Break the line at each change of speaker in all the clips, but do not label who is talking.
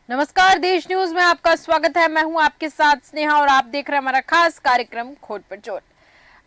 नमस्कार, देश न्यूज में आपका स्वागत है। मैं हूं आपके साथ स्नेहा और आप देख रहे हैं हमारा खास कार्यक्रम खोट पर चोट।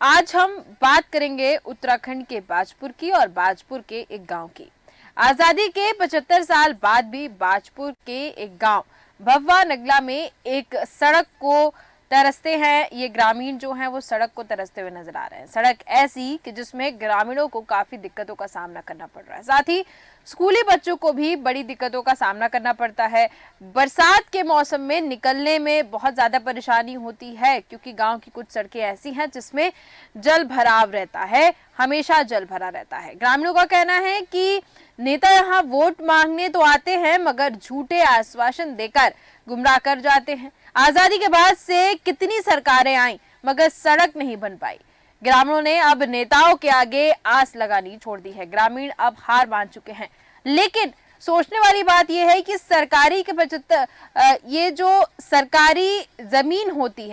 आज हम बात करेंगे उत्तराखंड के बाजपुर की और बाजपुर के एक गांव की। आजादी के 75 साल बाद भी बाजपुर के एक गांव भव्वा नगला में एक सड़क को तरसते हैं। ये ग्रामीण जो हैं वो सड़क को तरसते हुए नजर आ रहे हैं। सड़क ऐसी कि जिसमें ग्रामीणों को काफी दिक्कतों का सामना करना पड़ रहा है। साथ ही स्कूली बच्चों को भी बड़ी दिक्कतों का सामना करना पड़ता है। बरसात के मौसम में निकलने में बहुत ज्यादा परेशानी होती है क्योंकि गांव की कुछ सड़कें ऐसी हैं जिसमें जल भराव रहता है, हमेशा जल भरा रहता है। ग्रामीणों का कहना है कि नेता यहाँ वोट मांगने तो आते हैं मगर झूठे आश्वासन देकर गुमराह कर जाते हैं। आजादी के बाद से कितनी सरकारें आई मगर सड़क नहीं बन पाई। ग्रामीणों ने अब नेताओं के आगे आस लगानी छोड़ दी है। ग्रामीण अब हार मान चुके हैं। लेकिन सोचने वाली बात यह है कि सरकारी के 75 ये जो सरकारी जमीन होती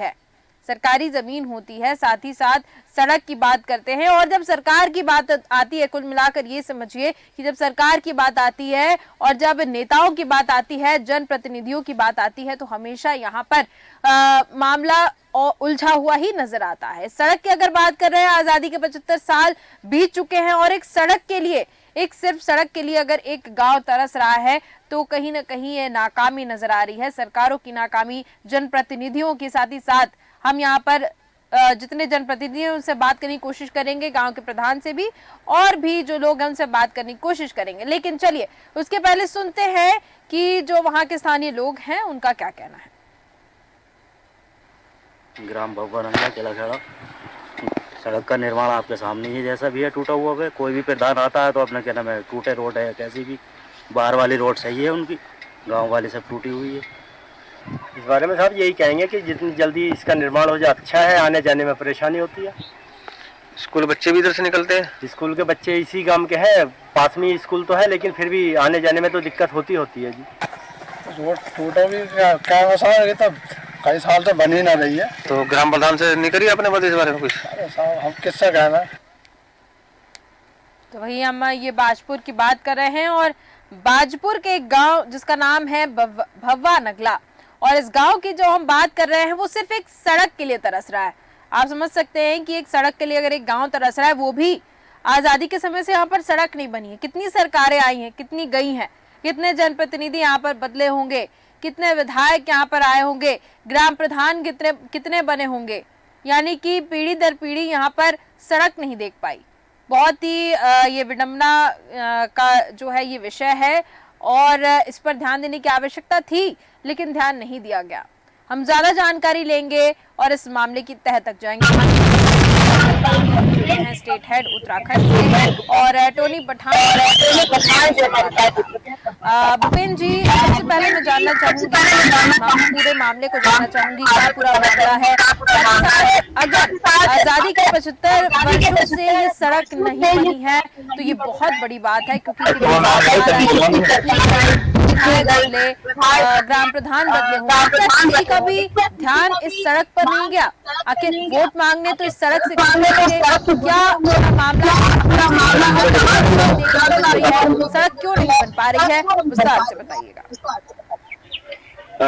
है, साथ ही साथ सड़क की बात करते हैं। और जब सरकार की बात आती है, कुल मिलाकर ये समझिए कि जब सरकार की बात आती है और जब नेताओं की बात आती है, जनप्रतिनिधियों की बात आती है, तो हमेशा यहाँ पर मामला उलझा हुआ ही नजर आता है। सड़क की अगर बात कर रहे हैं, आजादी के 75 साल बीत चुके हैं और सिर्फ सड़क के लिए अगर एक गांव तरस रहा है तो कहीं ना कहीं ये नाकामी नजर आ रही है। सरकारों की नाकामी, जनप्रतिनिधियों के साथ ही साथ हम यहाँ पर जितने जनप्रतिनिधि हैं उनसे बात करने की कोशिश करेंगे, गांव के प्रधान से भी और भी जो लोग हैं उनसे बात करने की कोशिश करेंगे। लेकिन चलिए उसके पहले सुनते हैं कि जो वहां के स्थानीय लोग हैं उनका क्या कहना है।
ग्राम भव्वा नगला किला सड़क का निर्माण आपके सामने ही जैसा भी है, टूटा हुआ है। कोई भी प्रधान आता है तो अपना क्या नाम है, टूटे रोड है, कैसी भी बाहर वाली रोड सही है उनकी, गांव वाली सब टूटी हुई है।
इस बारे में साहब यही कहेंगे कि जितनी जल्दी इसका निर्माण हो जाए अच्छा है। आने जाने में परेशानी होती है।
स्कूल बच्चे भी इधर से निकलते हैं।
स्कूल के बच्चे इसी गांव के हैं, पास में स्कूल तो है लेकिन फिर भी आने जाने में तो दिक्कत होती है जी।
रोड टूटा भी क्या मसाला तब कई साल से बनी ना रही है।
तो ग्राम प्रधान से नहीं करिए अपने बात इस बारे में कुछ?
हम किससे कहना।
तो वही हम ये बाजपुर की बात कर रहे हैं और बाजपुर के एक गांव जिसका नाम है भव्वा नगला, और इस गांव की जो हम बात कर रहे हैं वो सिर्फ एक सड़क के लिए तरस रहा है। आप समझ सकते हैं कि एक सड़क के लिए अगर एक गांव तरस रहा है, वो भी आजादी के समय से यहाँ पर सड़क नहीं बनी है। कितनी सरकारें आई हैं, कितनी गई हैं, कितने जनप्रतिनिधि यहाँ पर बदले होंगे, कितने विधायक यहाँ पर आए होंगे, ग्राम प्रधान कितने बने होंगे, यानी कि पीढ़ी दर पीढ़ी यहाँ पर सड़क नहीं देख पाई। बहुत ही ये विडंबना का जो है ये विषय है और इस पर ध्यान देने की आवश्यकता थी लेकिन ध्यान नहीं दिया गया। हम ज्यादा जानकारी लेंगे और इस मामले की तह तक जाएंगे। स्टेट हेड उत्तराखंड से और टोनी पठान भूपेन जी, सबसे पहले मैं जानना चाहूंगी, पूरे मामले को जानना चाहूंगी, क्या पूरा मामला है। अगर आजादी के 75 वर्षों से ये सड़क नहीं बनी है तो ये बहुत बड़ी बात है क्योंकि ग्राम प्रधान बदले होंगे, किसी का भी ध्यान इस सड़क पर नहीं गया। आखिर वोट मांगने तो इस सड़क से क्या मामला, सड़क क्यों नहीं बन पा रही है, विस्तार से बताइएगा।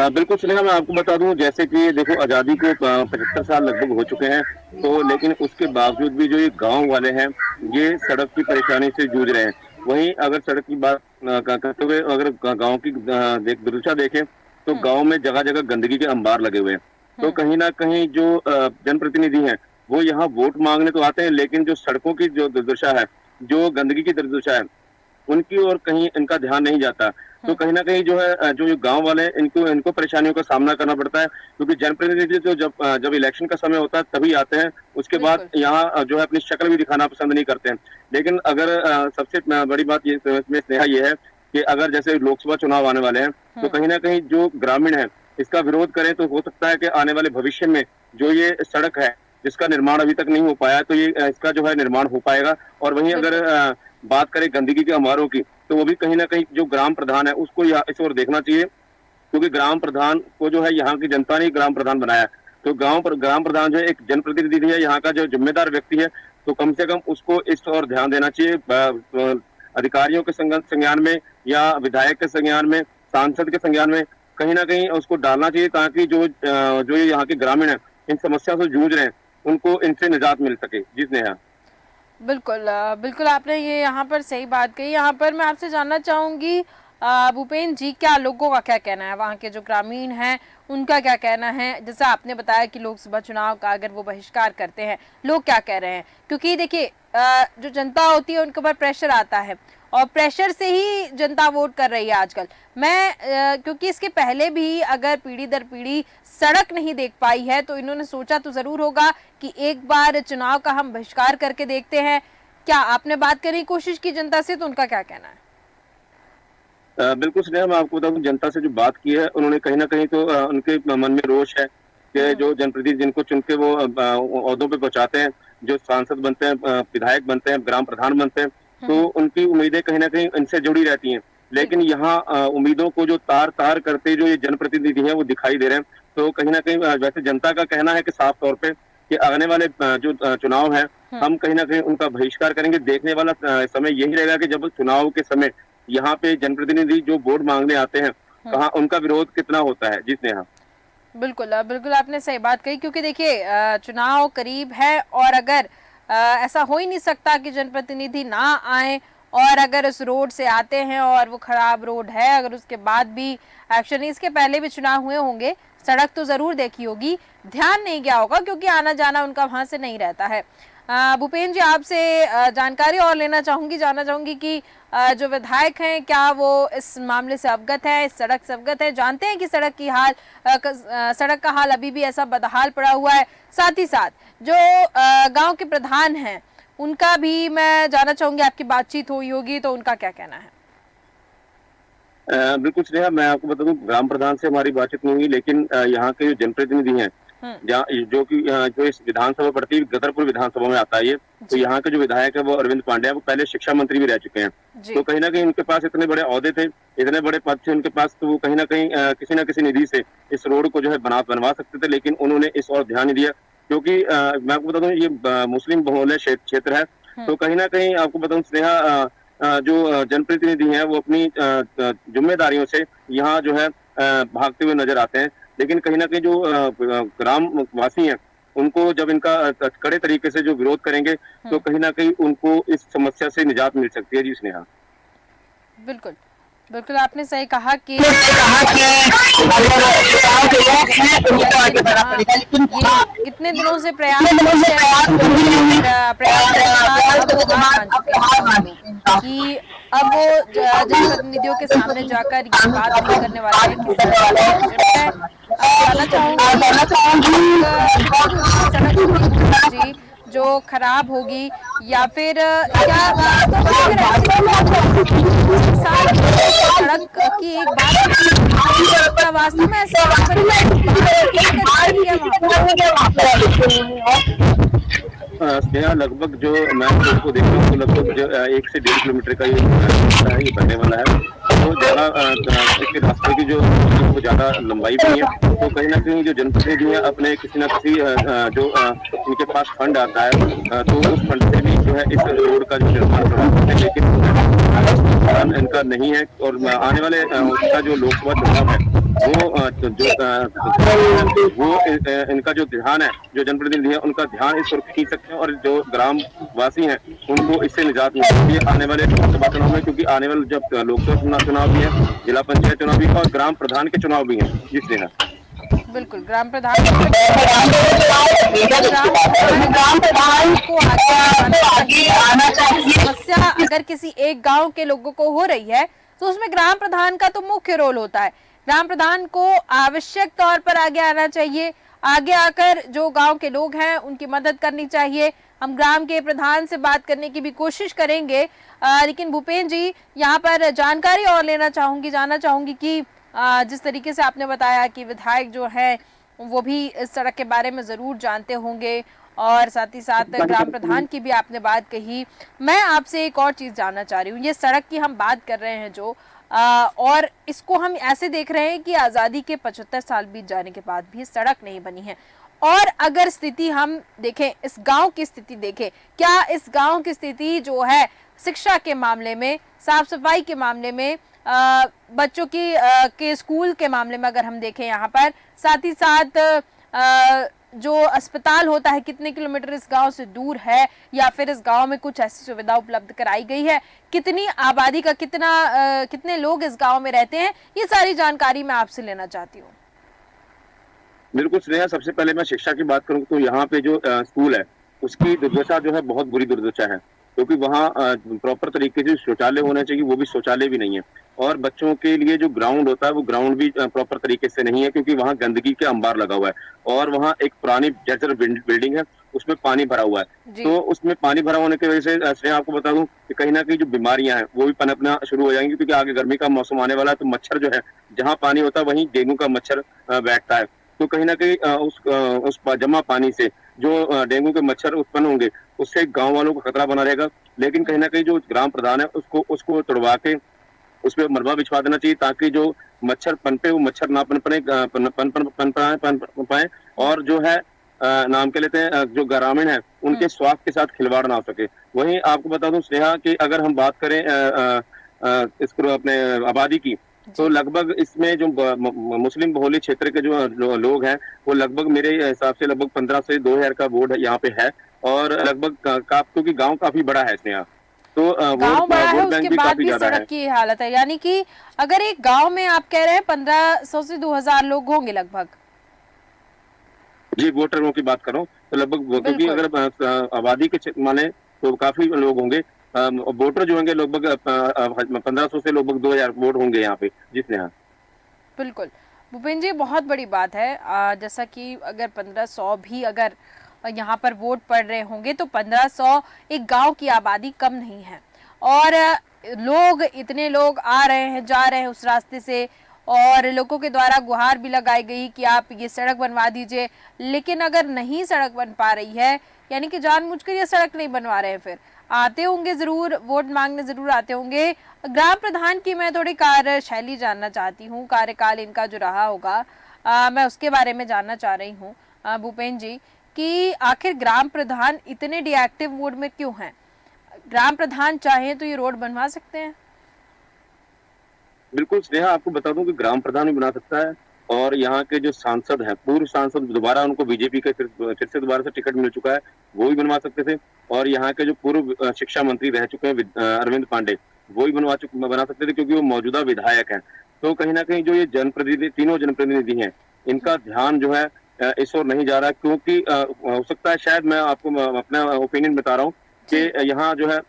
बिल्कुल सुनेगा, मैं आपको बता दूं, जैसे कि देखो आजादी को 75 साल लगभग हो चुके हैं, तो लेकिन उसके बावजूद भी जो ये गांव वाले हैं ये सड़क की परेशानी से जूझ रहे हैं। वहीं अगर सड़क की बात करते हुए अगर गांव की दुर्दशा देखें तो गांव में जगह जगह गंदगी के अंबार लगे हुए हैं। तो कहीं ना कहीं जो जनप्रतिनिधि हैं वो यहाँ वोट मांगने तो आते हैं, लेकिन जो सड़कों की जो दुर्दशा है, जो गंदगी की दुर्दशा है, उनकी ओर कहीं इनका ध्यान नहीं जाता। तो कहीं ना कहीं जो है जो गांव वाले हैं इनको परेशानियों का सामना करना पड़ता है क्योंकि जनप्रतिनिधि तो जब इलेक्शन का समय होता है तभी आते हैं, उसके बाद यहाँ जो है अपनी शक्ल भी दिखाना पसंद नहीं करते हैं। लेकिन अगर सबसे बड़ी बात ये स्नेहा ये है कि अगर जैसे लोकसभा चुनाव आने वाले हैं तो कहीं ना कहीं जो ग्रामीण है इसका विरोध करें तो हो सकता है कि आने वाले भविष्य में जो ये सड़क है जिसका निर्माण अभी तक नहीं हो पाया तो ये इसका जो है निर्माण हो पाएगा। और वहीं अगर बात करें गंदगी के अंबारों की तो वो भी कहीं ना कहीं जो ग्राम प्रधान है उसको इस ओर देखना चाहिए क्योंकि ग्राम प्रधान को जो है यहाँ की जनता ने ग्राम प्रधान बनाया। तो ग्राम प्रधान जो है एक जनप्रतिनिधि है, यहाँ का जो जिम्मेदार व्यक्ति है, तो कम से कम उसको इस ओर ध्यान देना चाहिए। अधिकारियों के संज्ञान में या विधायक के संज्ञान में, सांसद के संज्ञान में कहीं ना कहीं उसको डालना चाहिए, ताकि जो ये यहाँ के ग्रामीण हैं इन समस्या से जूझ रहे हैं उनको इनसे निजात मिल सके। जी स्नेहा।
बिल्कुल बिल्कुल आपने ये यहाँ पर सही बात कही। यहाँ पर मैं आपसे जानना चाहूंगी भूपेन जी, क्या लोगों का क्या कहना है, वहाँ के जो ग्रामीण हैं उनका क्या कहना है? जैसा आपने बताया कि लोकसभा चुनाव का अगर वो बहिष्कार करते हैं, लोग क्या कह रहे हैं? क्योंकि देखिए जो जनता होती है उनके ऊपर प्रेशर आता है और प्रेशर से ही जनता वोट कर रही है आजकल। मैं क्योंकि इसके पहले भी अगर पीढ़ी दर पीढ़ी सड़क नहीं देख पाई है तो इन्होंने सोचा तो जरूर होगा कि एक बार चुनाव का हम बहिष्कार करके देखते हैं। क्या आपने बात करने की कोशिश की जनता से, तो उनका क्या कहना है?
बिल्कुल स्नेहा, मैं आपको बताऊं, जनता से जो बात की है उन्होंने कहीं ना कहीं तो उनके मन में रोष है कि जो जनप्रतिनिधि जिनको चुन के वो ओहदों पे पहुंचाते हैं, जो सांसद बनते हैं, विधायक बनते हैं, ग्राम प्रधान बनते हैं, तो उनकी उम्मीदें कहीं ना कहीं इनसे जुड़ी रहती हैं। लेकिन यहाँ उम्मीदों को जो तार तार करते जो ये जनप्रतिनिधि हैं वो दिखाई दे रहे हैं। तो कहीं ना कहीं वैसे जनता का कहना है कि साफ तौर पे कि आने वाले जो चुनाव है हम कहीं ना कहीं उनका बहिष्कार करेंगे। देखने वाला समय यही रहेगा कि जब चुनाव के समय यहाँ पे जनप्रतिनिधि जो वोट मांगने आते हैं कहाँ उनका विरोध कितना होता है। जी स्नेहा।
बिल्कुल बिल्कुल आपने सही बात कही, क्योंकि देखिए चुनाव करीब है और अगर ऐसा हो ही नहीं सकता कि जनप्रतिनिधि ना आए, और अगर उस रोड से आते हैं और वो खराब रोड है, अगर उसके बाद भी एक्शन, इसके पहले भी चुनाव हुए होंगे, सड़क तो जरूर देखी होगी, ध्यान नहीं गया होगा क्योंकि आना जाना उनका वहां से नहीं रहता है। भूपेन जी, आपसे जानकारी और लेना चाहूंगी, जानना चाहूंगी कि जो विधायक हैं क्या वो इस मामले से अवगत है, इस सड़क से अवगत है, जानते हैं कि सड़क की हाल सड़क का हाल अभी भी ऐसा बदहाल पड़ा हुआ है? साथ ही साथ जो गांव के प्रधान हैं उनका भी मैं जानना चाहूंगी, आपकी बातचीत हुई होगी तो उनका क्या कहना है?
बिल्कुल स्नेहा, मैं आपको बता दूं, ग्राम प्रधान से हमारी बातचीत नहीं हुई, लेकिन यहाँ के जो जनप्रतिनिधि हैं जहाँ जो इस विधानसभा पड़ती है, गदरपुर विधानसभा में आता है ये, तो यहाँ के जो विधायक है वो अरविंद पांड्या, वो पहले शिक्षा मंत्री भी रह चुके हैं। तो कहीं ना कहीं उनके पास इतने बड़े ओहदे थे, इतने बड़े पद थे उनके पास, तो वो कहीं ना कहीं किसी न किसी निधि से इस रोड को जो है बनवा सकते थे, लेकिन उन्होंने इस और ध्यान नहीं दिया। क्योंकि मैं आपको बता दूं ये मुस्लिम बहुल्य क्षेत्र है, तो कहीं ना कहीं आपको बताऊं स्नेहा, जो जनप्रतिनिधि हैं वो अपनी जिम्मेदारियों से यहाँ जो है भागते हुए नजर आते हैं। लेकिन कहीं ना कहीं जो ग्राम वासी हैं उनको जब इनका कड़े तरीके से जो विरोध करेंगे तो कहीं ना कहीं उनको इस समस्या से निजात मिल सकती है। जी स्नेहा।
बिल्कुल बिल्कुल आपने सही कहा कि कितने दिनों से प्रयास कि अब वो जनप्रतिनिधियों के सामने जाकर ये बात नहीं करने वाले हैं कि जानना चाहूंगी जो खराब होगी या फिर क्या सड़क की एक बात वास्तव में ऐसा
स्नेहा, लगभग जो मैं उसको देख रहा हूँ तो लगभग 1 से 1.5 किलोमीटर का ये बनने वाला है। तो ज़्यादा इसके रास्ते की जो ज़्यादा लंबाई भी है, तो कहीं ना कहीं जो जनप्रतिनिधि है अपने किसी न किसी जो इनके पास फंड आता है तो उस फंड से भी जो है इस रोड का जो निर्माण करवाते हैं, लेकिन इनका नहीं है। और आने वाले उसका जो लोकसभा चुनाव है वो इनका जो ध्यान है, जो जनप्रतिनिधि है उनका ध्यान इस पर खींच सकते हैं और जो ग्राम वासी हैं उनको इससे निजात मिल सकती है आने वाले लोकसभा चुनाव में। क्योंकि आने वाले जब लोकसभा चुनाव भी है, जिला पंचायत चुनाव भी है और ग्राम प्रधान के चुनाव भी है। जिससे
बिल्कुल ग्राम प्रधान को आगे आना चाहिए। समस्या अगर किसी एक गांव के लोगों को हो रही है तो उसमें ग्राम प्रधान का तो मुख्य रोल होता है। ग्राम प्रधान को आवश्यक तौर पर आगे आना चाहिए, आगे आकर जो गांव के लोग हैं उनकी मदद करनी चाहिए। हम ग्राम के प्रधान से बात करने की भी कोशिश करेंगे, लेकिन भूपेन जी यहाँ पर जानकारी और लेना चाहूंगी, जानना चाहूंगी कि जिस तरीके से आपने बताया कि विधायक जो है वो भी इस सड़क के बारे में जरूर जानते होंगे और साथ ही साथ ग्राम प्रधान की भी आपने बात कही। मैं आपसे एक और चीज जानना चाह रही हूँ, ये सड़क की हम बात कर रहे हैं जो और इसको हम ऐसे देख रहे हैं कि आज़ादी के 75 साल बीत जाने के बाद भी सड़क नहीं बनी है और अगर स्थिति हम देखें, इस गांव की स्थिति देखें, क्या इस गांव की स्थिति जो है शिक्षा के मामले में, साफ सफाई के मामले में, बच्चों की के स्कूल के मामले में अगर हम देखें यहाँ पर, साथ ही साथ जो अस्पताल होता है कितने किलोमीटर इस गांव से दूर है, या फिर इस गांव में कुछ ऐसी सुविधा उपलब्ध कराई गई है, कितनी आबादी का कितने लोग इस गांव में रहते हैं, ये सारी जानकारी मैं आपसे लेना चाहती हूँ।
बिल्कुल स्नेहा, सबसे पहले मैं शिक्षा की बात करूं तो यहाँ पे जो स्कूल है उसकी दुर्दशा जो है बहुत बुरी दुर्दशा है, क्योंकि वहाँ प्रॉपर तरीके से शौचालय होना चाहिए, वो भी शौचालय भी नहीं है। और बच्चों के लिए जो ग्राउंड होता है वो ग्राउंड भी प्रॉपर तरीके से नहीं है, क्योंकि वहाँ गंदगी के अंबार लगा हुआ है और वहाँ एक पुरानी जर्जर बिल्डिंग है, उसमें पानी भरा हुआ है। तो उसमें पानी भरा होने की वजह से स्नेहा आपको बता दूं कि कहीं ना कहीं जो बीमारियां हैं वो भी पनपना शुरू हो जाएंगी, क्योंकि आगे गर्मी का मौसम आने वाला है। तो मच्छर जो है, जहाँ पानी होता है वहीं डेंगू का मच्छर बैठता है। तो कहीं ना कहीं उस जमा पानी से जो डेंगू के मच्छर उत्पन्न होंगे उससे गांव वालों को खतरा बना रहेगा। लेकिन कहीं ना कहीं जो ग्राम प्रधान है उसको तोड़वा के उस पर मलबा बिछवा देना चाहिए, ताकि जो मच्छर पनपे वो मच्छर ना पन पाए और जो है नाम के लेते हैं जो ग्रामीण है उनके स्वास्थ्य के साथ खिलवाड़ ना हो सके। वहीं आपको बता दूं स्नेहा कि अगर हम बात करें इसको अपने आबादी की, तो लगभग इसमें जो मुस्लिम बहुल्य क्षेत्र के जो लोग हैं वो लगभग मेरे हिसाब से लगभग 15 से 2000 का वोट यहाँ पे है। और लगभग क्योंकि गांव काफी बड़ा है इसमें, तो
गांव बड़ा है, उसके बाद भी सड़क की हालत है। यानी कि अगर एक गांव में आप कह रहे हैं 1500 से 2000 लोग होंगे लगभग।
जी, वोटरों की बात करो तो लगभग, क्योंकि अगर आबादी के माने तो काफी लोग होंगे। वोटर जो होंगे लगभग 1500 से लगभग 2000 वोट होंगे यहाँ पे जिसने। हाँ
बिल्कुल भूपेंद्र जी, बहुत बड़ी बात है। जैसा कि अगर 1500 भी अगर यहाँ पर वोट पड़ रहे होंगे तो 1500 एक गांव की आबादी कम नहीं है। और इतने लोग आ रहे हैं, जा रहे हैं उस रास्ते से, और लोगों के द्वारा गुहार भी लगाई गई कि आप ये सड़क बनवा दीजिए। लेकिन अगर नहीं सड़क बन पा रही है, यानी कि जानबूझकर ये सड़क नहीं बनवा रहे हैं, फिर आते होंगे जरूर, वोट मांगने जरूर आते होंगे। ग्राम प्रधान की मैं थोड़ी कार्यशैली जानना चाहती हूँ, कार्यकाल इनका जो रहा होगा, मैं उसके बारे में जानना चाह रही हूँ भूपेंद्र जी, कि आखिर ग्राम प्रधान इतने डिएक्टिव मोड में क्यों हैं? ग्राम प्रधान चाहे तो ये रोड बनवा सकते हैं?
बिल्कुल स्नेहा, आपको बता दूं कि ग्राम प्रधान भी बना सकता है, और यहाँ के जो सांसद हैं, पूर्व सांसद, दोबारा उनको बीजेपी का फिर से दोबारा से टिकट मिल चुका है, वो भी बनवा सकते थे। और यहाँ के जो पूर्व शिक्षा मंत्री रह चुके हैं अरविंद पांडे, वो भी बना सकते थे, क्योंकि वो मौजूदा विधायक हैं। तो कहीं ना कहीं जो ये जनप्रतिनिधि, तीनों जनप्रतिनिधि हैं, इनका ध्यान जो है इस ओर नहीं जा रहा, क्योंकि हो सकता है, शायद मैं आपको अपना ओपिनियन बता रहा हूँ कि यहाँ जो है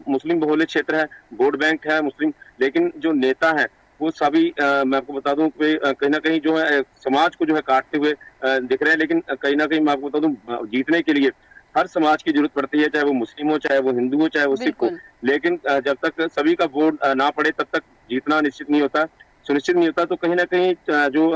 मुस्लिम बहुल्य क्षेत्र है, वोट बैंक है मुस्लिम, लेकिन जो नेता है वो सभी मैं आपको बता दूं कि कहीं ना कहीं जो है समाज को जो है काटते हुए दिख रहे हैं। लेकिन कहीं ना कहीं मैं आपको बता दूं, जीतने के लिए हर समाज की जरूरत पड़ती है, चाहे वो मुस्लिम हो, चाहे वो हिंदू हो, चाहे वो सिख हो। लेकिन जब तक सभी का वोट ना पड़े तब तक जीतना सुनिश्चित नहीं होता। तो कहीं ना कहीं जो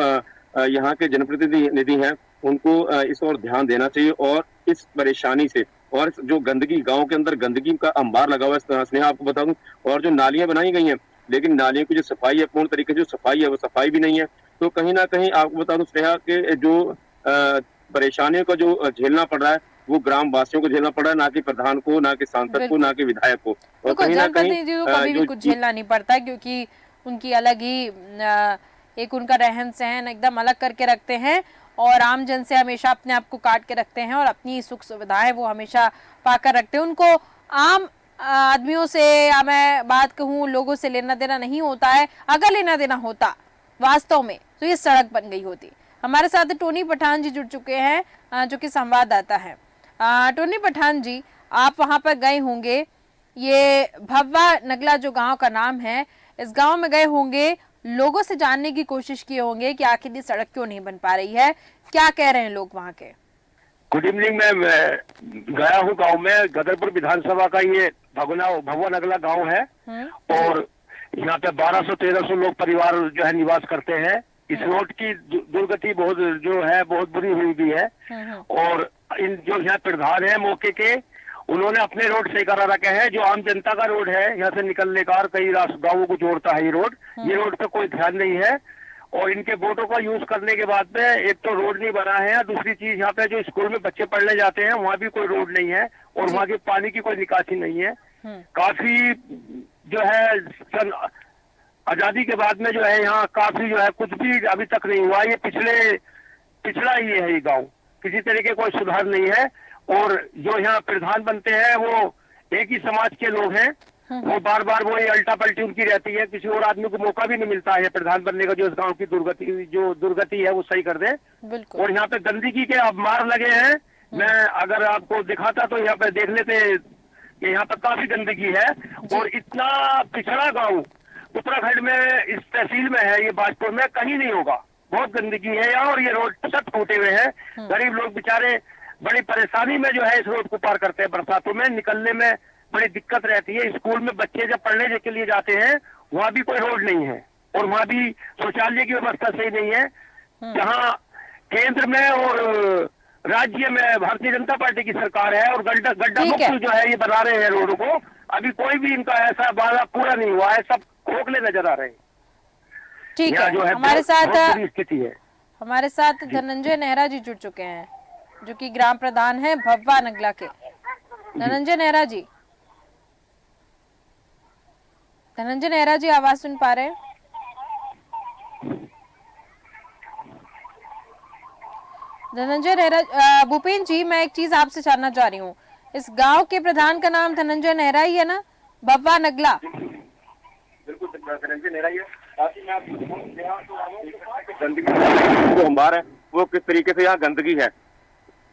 यहाँ के जनप्रतिनिधि हैं उनको इस ओर ध्यान देना चाहिए, और इस परेशानी से, और जो गंदगी, गांव के अंदर गंदगी का अंबार लगा हुआ है स्नेहा, आपको बता दूं, और जो नालियां बनाई गई हैं, लेकिन नालियों की जो सफाई है, पूर्ण तरीके से जो सफाई है वो सफाई भी नहीं है। तो कहीं ना कहीं आपको बता दूं स्नेहा के जो परेशानियों का जो झेलना पड़ रहा है वो ग्राम वासियों को झेलना पड़ रहा है, ना कि प्रधान को, ना कि सांसद को, ना कि विधायक को। और कहीं ना कहीं
कभी भी कुछ झेलना नहीं पड़ता, क्योंकि उनकी अलग ही एक उनका रहन सहन एकदम अलग करके रखते हैं, और आम जन से हमेशा अपने आप को काट के रखते हैं, और अपनी सुख सुविधाएं वो हमेशा पाकर रखते हैं। उनको आम आदमियों से, या मैं बात कहूँ लोगों से लेना देना नहीं होता है। अगर लेना देना होता वास्तव में तो ये सड़क बन गई होती। हमारे साथ टोनी पठान जी जुड़ चुके हैं, जो कि संवाददाता है। टोनी पठान जी, आप वहां पर गए होंगे, ये भव्वा नगला जो गांव का नाम है, इस गांव में गए होंगे, लोगों से जानने की कोशिश किए होंगे कि आखिर ये सड़क क्यों नहीं बन पा रही है, क्या कह रहे हैं लोग वहाँ के?
Good evening. मैं गया हूँ गांव में, गदरपुर विधानसभा का ये भगवा नगला गांव है, और यहाँ पे 1200-1300 लोग परिवार जो है निवास करते हैं। इस रोड की दुर्गति बहुत जो है बहुत बुरी हुई भी है, और इन जो यहाँ प्रधान है मौके के, उन्होंने अपने रोड सही करा रखे हैं। जो आम जनता का रोड है, यहाँ से निकलने का और कई गांवों को जोड़ता है ये रोड पे कोई ध्यान नहीं है। और इनके वोटों का यूज करने के बाद में एक तो रोड नहीं बना है, दूसरी चीज यहाँ पे जो स्कूल में बच्चे पढ़ने जाते हैं वहाँ भी कोई रोड नहीं है और वहाँ की पानी की कोई निकासी नहीं है। काफी जो है सन आजादी के बाद में जो है यहाँ काफी जो है कुछ भी अभी तक नहीं हुआ। ये पिछड़ा ही है ये गांव, किसी तरह के कोई सुधार नहीं है। और जो यहाँ प्रधान बनते हैं वो एक ही समाज के लोग हैं, वो बार बार वो ये अल्टा पलटी उनकी रहती है, किसी और आदमी को मौका भी नहीं मिलता है प्रधान बनने का जो इस गांव की दुर्गति है वो सही कर दे। और यहाँ पे गंदगी के अब मार लगे हैं। मैं अगर आपको दिखाता तो यहाँ पे देख लेते कि यहाँ पे काफी गंदगी है और इतना पिछड़ा गांव उत्तराखंड में इस तहसील में है, ये बाजपुर में कहीं नहीं होगा। बहुत गंदगी है यहाँ और ये रोड सब टूटे हुए हैं। गरीब लोग बेचारे बड़ी परेशानी में जो है इस रोड को पार करते हैं। बरसातों में निकलने में बड़ी दिक्कत रहती है। स्कूल में बच्चे जब पढ़ने के लिए जाते हैं वहाँ भी कोई रोड नहीं है और वहाँ भी शौचालय की व्यवस्था सही नहीं है। जहाँ केंद्र में और राज्य में भारतीय जनता पार्टी की सरकार है और गड्ढा मुक्त जो है ये बना रहे हैं रोडों को, अभी कोई भी इनका ऐसा वादा पूरा नहीं हुआ है, सब खोखले नजर आ रहे हैं।
ठीक है,
जो है
हमारे साथ
स्थिति है।
हमारे साथ धनंजय नेहरा जी जुड़ चुके हैं जो कि ग्राम प्रधान है भव्वा नगला के। धनंजय नेहरा जी, आवाज सुन पा रहे हैं? धनंजय नेहरा, भूपेन जी मैं एक चीज आपसे जानना चाह रही हूँ, इस गांव के प्रधान का नाम धनंजय नेहरा ही है ना, भव्वा नगला?
बिल्कुल धनंजय नेहरा ही है। साथ ही में जो अंबार है वो किस तरीके से यहाँ गंदगी है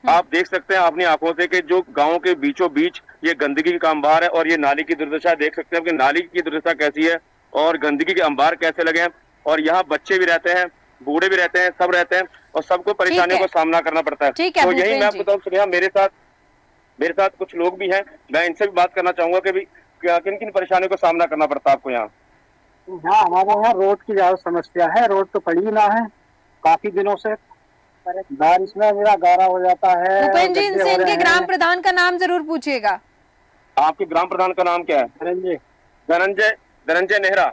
आप देख सकते हैं अपनी आंखों से कि जो गांव के बीचों बीच ये गंदगी का अंबार है और ये नाली की दुर्दशा देख सकते हैं कि नाली की दुर्दशा कैसी है और गंदगी के अंबार कैसे लगे हैं। और यहाँ बच्चे भी रहते हैं, बूढ़े भी रहते हैं, सब रहते हैं और सबको परेशानियों का सामना करना पड़ता है। तो यही मैं आपको बताऊँ, मेरे साथ कुछ लोग भी हैं, मैं इनसे भी बात करना चाहूंगा कि किन किन परेशानियों का सामना करना पड़ता है आपको यहाँ।
हाँ, हमारे यहाँ रोड की ज्यादा समस्या है। रोड तो पड़ी ना है काफी दिनों से, बारिश में मेरा गारा हो जाता है।
भूपेन जी, इनसे इनके ग्राम प्रधान का नाम जरूर पूछिएगा।
आपके ग्राम प्रधान का नाम क्या है? धनंजय नेहरा।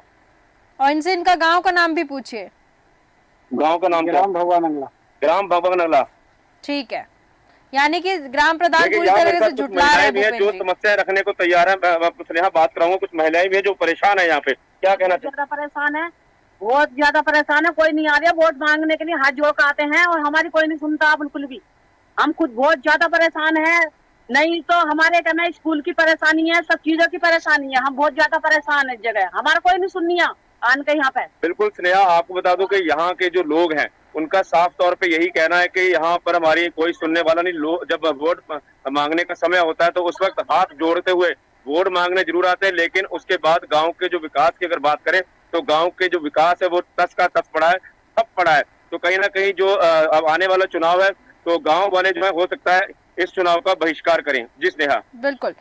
और इनसे इनका गांव का नाम भी पूछिए।
गांव का नाम क्या? ग्राम भव्वा नगला।
ठीक है, यानी कि ग्राम प्रधान पूरी तरह से जुटला रहे हैं।
जो समस्या रखने को तैयार है, मैं आपसे यहाँ बात कराऊंगा। कुछ महिलाएं भी है जो परेशान है यहाँ पे, क्या कहना चाहिए?
ज्यादा परेशान है, बहुत ज्यादा परेशान है। कोई नहीं आ रहा वोट मांगने के लिए, हाथ जोड़ कर आते हैं और हमारी कोई नहीं सुनता बिल्कुल भी। हम खुद बहुत ज्यादा परेशान है। नहीं तो हमारे कहना स्कूल की परेशानी है, सब चीजों की परेशानी है। हम बहुत ज्यादा परेशान है इस जगह, हमारा कोई नहीं सुनिया आन के यहाँ पे।
बिल्कुल स्नेहा, आपको बता दूं कि यहाँ के जो लोग हैं उनका साफ तौर पे यही कहना है कि यहाँ पर हमारी कोई सुनने वाला नहीं। लोग जब वोट मांगने का समय होता है तो उस वक्त हाथ जोड़ते हुए वोट मांगने जरूर आते हैं, लेकिन उसके बाद गांव के जो विकास की अगर बात करें तो गांव के जो विकास है वो तस का तस पड़ा है, सब पड़ा है। तो कहीं ना कहीं जो अब आने वाला चुनाव है तो गांव वाले जो है हो सकता है इस चुनाव का बहिष्कार करें। जी स्नेहा,
बिल्कुल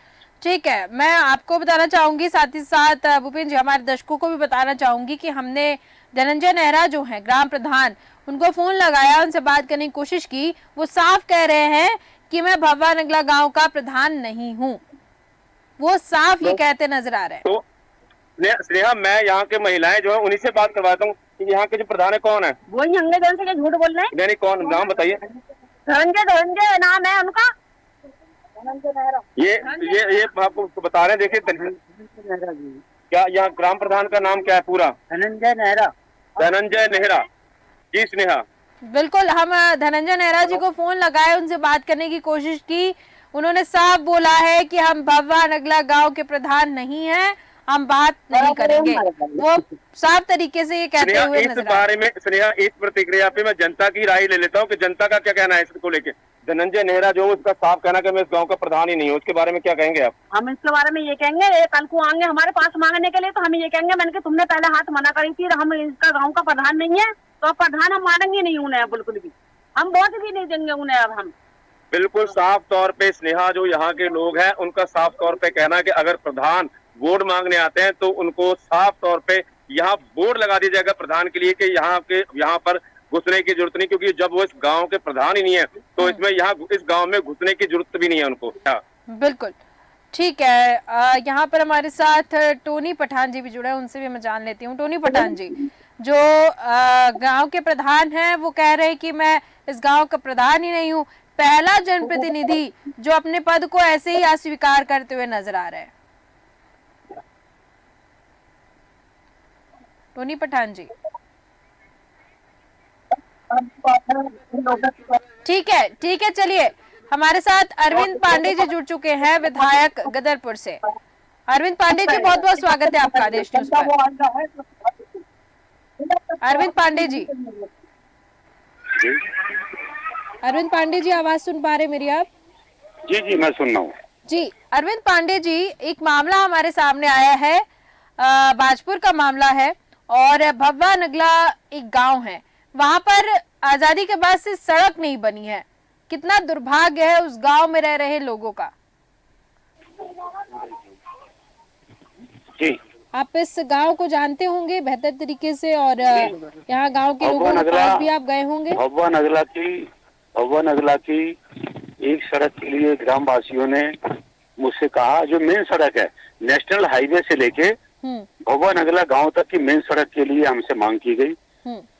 ठीक है। मैं आपको बताना चाहूंगी, साथ ही साथ भूपेन जी हमारे दर्शकों को भी बताना चाहूंगी कि हमने धनंजय नेहरा जो है ग्राम प्रधान, उनको फोन लगाया, उनसे बात करने की कोशिश की। वो साफ कह रहे हैं कि मैं भव्वा नगला गांव का प्रधान नहीं हूँ, वो साफ ये कहते नजर आ रहे हैं।
तो स्नेहा, मैं यहाँ के महिलाएं जो है उन्हीं से बात करवाता हूँ कि यहाँ के जो प्रधान है कौन है?
वही हंगे जन से झूठ बोल रहे हैं।
नहीं, कौन? नाम बताइए।
धनंजय नाम है उनका।
ये आपको बता रहे हैं। देखिए क्या यहाँ ग्राम प्रधान का नाम क्या है पूरा?
धनंजय नेहरा।
धनंजय नेहरा। जी स्नेहा,
बिल्कुल, हम धनंजय नेहरा जी को फोन लगाए, उनसे बात करने की कोशिश की। उन्होंने साफ बोला है कि हम भव्वा नगला गांव के प्रधान नहीं हैं, हम बात नहीं करेंगे। वो साफ तरीके से ये कहते हुए
इस बारे में स्नेहा, इस प्रतिक्रिया पे मैं जनता की राय ले लेता हूँ कि जनता का क्या कहना है इसको लेके। धनंजय नेहरा जो उसका साफ कहना कि मैं इस गांव का प्रधान ही नहीं हूँ, उसके बारे में क्या कहेंगे आप?
हम इसके बारे में ये कहेंगे, कल को आएंगे हमारे पास मांगने के लिए तो हम ये कहेंगे मैंने कि तुमने पहले हाथ मना करी थी, हम इसका गाँव का प्रधान नहीं है तो प्रधान हम मानेंगे नहीं उन्हें, बिल्कुल भी हम वोट भी नहीं देंगे उन्हें। अब हम
बिल्कुल साफ तौर पे स्नेहा, जो यहाँ के लोग हैं उनका साफ तौर पे कहना है कि अगर प्रधान वोट मांगने आते हैं तो उनको साफ तौर पे यहाँ बोर्ड लगा दिया जाएगा प्रधान के लिए कि यहाँ पर घुसने की जरूरत नहीं, क्योंकि जब वो इस गांव के प्रधान ही नहीं है तो इसमें यहाँ इस गांव में घुसने की जरूरत भी नहीं है उनको।
बिल्कुल ठीक है। यहाँ पर हमारे साथ टोनी पठान जी भी जुड़े हैं, उनसे भी मैं जान लेती हूँ। टोनी पठान जी, जो गांव के प्रधान हैं वो कह रहे हैं कि मैं इस गांव का प्रधान ही नहीं हूं। पहला जनप्रतिनिधि जो अपने पद को ऐसे ही अस्वीकार करते हुए नजर आ रहे हैं। टोनी पठान जी, ठीक है, चलिए हमारे साथ अरविंद पांडे जी जुड़ चुके हैं, विधायक गदरपुर से। अरविंद पांडे जी, बहुत बहुत स्वागत है आपका देश न्यूज पर। अरविंद पांडे जी, अरविंद पांडे जी, आवाज सुन पा रहे मेरी आप?
जी मैं सुन रहा हूँ
जी। अरविंद पांडे जी, एक मामला हमारे सामने आया है, बाजपुर का मामला है और भव्वा नगला एक गांव है, वहां पर आजादी के बाद से सड़क नहीं बनी है। कितना दुर्भाग्य है उस गांव में रह रहे लोगों का।
जी।
आप इस गांव को जानते होंगे बेहतर तरीके से और यहाँ गांव के लोगों के पास भी आप गए होंगे।
भव्वा नगला की एक सड़क के लिए ग्राम वासियों ने मुझसे कहा, जो मेन सड़क है नेशनल हाईवे से लेके भव्वा नगला गांव तक की मेन सड़क के लिए हमसे मांग की गई।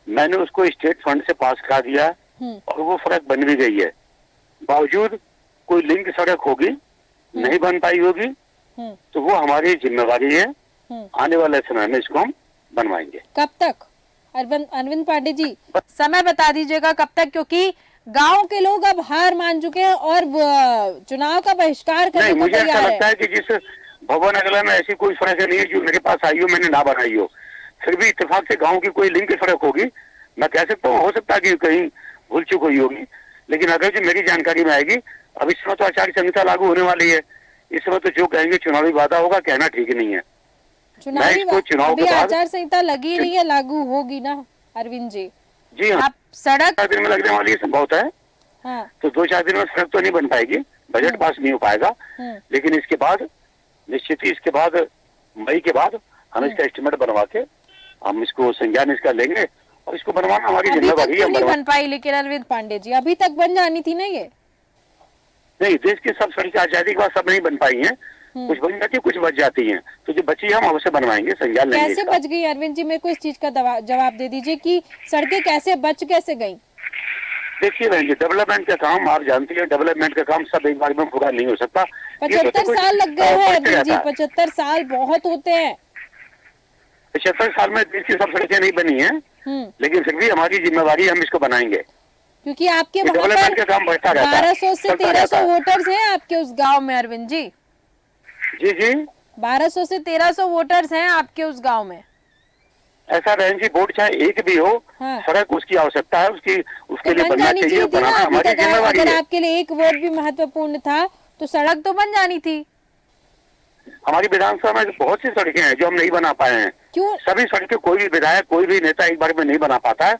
मैंने उसको स्टेट फंड से पास करा दिया और वो सड़क बन भी गई है। बावजूद कोई लिंक सड़क होगी नहीं बन पाई होगी तो वो हमारी जिम्मेवारी है, आने वाले समय में इसको हम बनवाएंगे।
कब तक अरविंद पांडे जी, समय बता दीजिएगा कब तक, क्योंकि गांव के लोग अब हार मान चुके हैं और चुनाव का बहिष्कार करने को
मुझे ऐसा
तैयार
लगता है कि जिस भव्वा नगला में ऐसी कोई सड़क नहीं है जो मेरे पास आई हो मैंने ना बनाई हो, फिर भी इत्तेफाक से गांव की कोई लिंक सड़क होगी। मैं कह सकता हूँ हो सकता है कि कहीं भूल चूक हुई होगी, लेकिन अगर जो मेरी जानकारी में आएगी, अब इस समय तो आचार संहिता लागू होने वाली है, इस समय तो जो कहेंगे चुनावी वादा होगा, कहना ठीक नहीं है।
अभी आचार संहिता लगी नहीं है, लागू होगी ना अरविंद जी?
जी हाँ,
आप सड़क
4 दिन में लगने वाली है संभवतः है।
हाँ।
तो 2-4 दिन में सड़क तो नहीं बन पाएगी, बजट पास नहीं हो पाएगा, लेकिन इसके बाद निश्चित ही इसके बाद मई के बाद हम इसका एस्टिमेट बनवा के हम इसको संज्ञान इसका लेंगे और इसको बनवाना हमारी जिम्मेवारी है।
नहीं बन पाई, लेकिन अरविंद पांडे जी अभी तक बन जानी थी ना ये?
नहीं, देश की सब सड़कें आजादी के बाद सब नहीं बन पाई हैं, कुछ बन जाती है कुछ बच जाती हैं, तो जो बची हम अवश्य बनवाएंगे, संज्ञान लेंगे।
कैसे बच गई अरविंद जी, मेरे को इस चीज का जवाब दे दीजिए कि सड़कें कैसे गई?
देखिए बहन जी, डेवलपमेंट का काम आप जानती है, डेवलपमेंट का काम सब एक बार में पूरा नहीं हो सकता।
75 साल लग गए हैं अरविंद जी, 75 साल बहुत होते हैं।
75 साल में देश की सब सड़कें नहीं बनी है, लेकिन फिर भी हमारी जिम्मेवारी हम इसको बनाएंगे,
क्योंकि आपके
डेवलपमेंट का काम बढ़ता रहता है।
1200 से 1300 वोटर्स हैं आपके उस गांव में अरविंद जी।
जी
1200 से 1300 वोटर्स हैं आपके उस गांव में।
ऐसा बहन जी, वोट चाहे एक भी हो, सड़क उसकी आवश्यकता है, उसके लिए बनना चाहिए, बनाना हमारी जिम्मेवारी है।
अगर आपके लिए एक वोट भी महत्वपूर्ण था तो सड़क तो बन जानी थी।
हमारी विधानसभा में बहुत सी सड़कें हैं जो हम नहीं बना पाए हैं।
क्यों?
सभी सड़कें कोई भी विधायक कोई भी नेता एक बार में नहीं बना पाता है,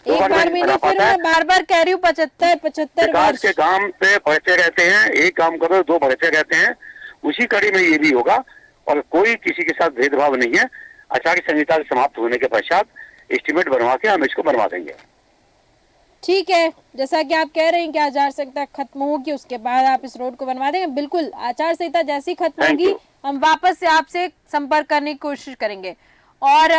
एक बार में नहीं, फिर मैं बार कह रही हूँ 75
विकास के काम पे बढ़ते रहते हैं, एक काम करो 2 बढ़ते रहते हैं, उसी कड़ी में ये भी होगा और कोई किसी के साथ भेदभाव नहीं है। आचार संहिता समाप्त होने के पश्चात एस्टिमेट बनवा के हम इसको बनवा देंगे।
ठीक है, जैसा कि आप कह रहे हैं कि आचार संहिता खत्म होगी उसके बाद आप इस रोड को बनवा देंगे। बिल्कुल, आचार संहिता जैसी खत्म होगी हम वापस से आपसे संपर्क करने की कोशिश करेंगे। और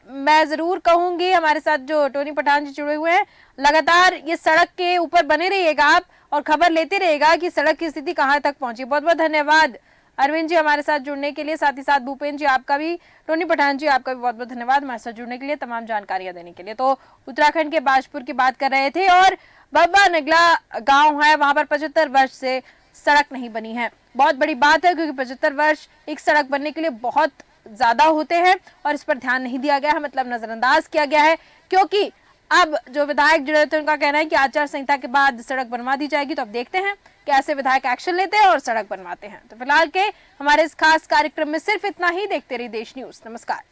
मैं जरूर कहूंगी, हमारे साथ जो टोनी पठान जी जुड़े हुए हैं, लगातार ये सड़क के ऊपर बने रहिएगा आप और खबर लेते रहिएगा कि सड़क की स्थिति कहाँ तक पहुंची। बहुत बहुत धन्यवाद अरविंद जी हमारे साथ जुड़ने के लिए, साथ ही साथ भूपेंद्र जी आपका भी, टोनी पठान जी आपका भी बहुत बहुत धन्यवाद हमारे साथ जुड़ने के लिए, तमाम जानकारियां देने के लिए। तो उत्तराखंड के बाजपुर की बात कर रहे थे और भव्वा नगला गांव है, वहां पर 75 वर्ष से सड़क नहीं बनी है। बहुत बड़ी बात है, क्योंकि 75 वर्ष एक सड़क बनने के लिए बहुत ज्यादा होते हैं और इस पर ध्यान नहीं दिया गया है, मतलब नजरअंदाज किया गया है। क्योंकि अब जो विधायक जुड़े थे उनका कहना है कि आचार संहिता के बाद सड़क बनवा दी जाएगी। तो अब देखते हैं कैसे विधायक एक्शन लेते हैं और सड़क बनवाते हैं। तो फिलहाल के हमारे इस खास कार्यक्रम में सिर्फ इतना ही। देखते रहिए देश न्यूज। नमस्कार।